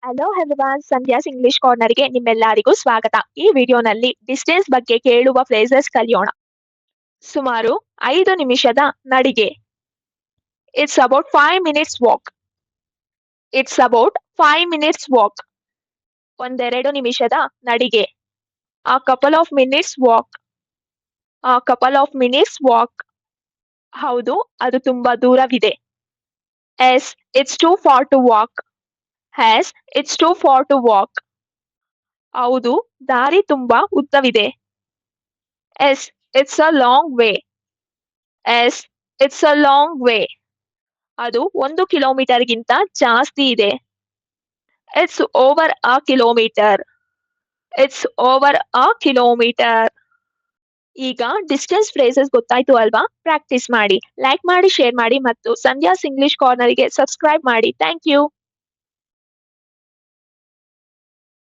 Hello everyone, Sandhya's English ಕಾರ್ನರ್ಗೆ ನಿಮ್ಮೆಲ್ಲರಿಗೂ ಸ್ವಾಗತ. ಈ ವಿಡಿಯೋನಲ್ಲಿ ಡಿಸ್ಟೆನ್ಸ್ ಬಗ್ಗೆ ಕೇಳುವ ಫ್ರೇಸಸ್ ಕಲಿಯೋಣ. ಸುಮಾರು 5 ನಿಮಿಷದ ನಡಿಗೆ. It's about 5 minutes walk. It's about 5 minutes walk. ಒಂದೆರಡು ನಿಮಿಷದ ನಡಿಗೆ. A couple of minutes walk. A couple of minutes walk. ಹೌದು, ಅದು ತುಂಬಾ ದೂರವಿದೆ. Yes, it's too far to walk. Yes, it's too far to walk. ಹೌದು, ದಾರಿ ತುಂಬಾ ಉದ್ದವಿದೆ. Yes, it's a long way. Yes, it's a long way. ಅದು 1 ಕಿಲೋಮೀಟರ್ಗಿಂತ ಜಾಸ್ತಿ ಇದೆ. It's over a kilometre. It's over a kilometre. ಈಗ ಡಿಸ್ಟೆನ್ಸ್ ಫ್ರೇಸಸ್ ಗೊತ್ತಾಯ್ತು ಅಲ್ವಾ? ಪ್ರಾಕ್ಟೀಸ್ ಮಾಡಿ, ಲೈಕ್ ಮಾಡಿ, ಶೇರ್ ಮಾಡಿ ಮತ್ತು ಸಂಧ್ಯಾಸ್ ಇಂಗ್ಲಿಷ್ ಕಾರ್ನರ್ಗೆ ಸಬ್ಸ್ಕ್ರೈಬ್ ಮಾಡಿ. Thank you.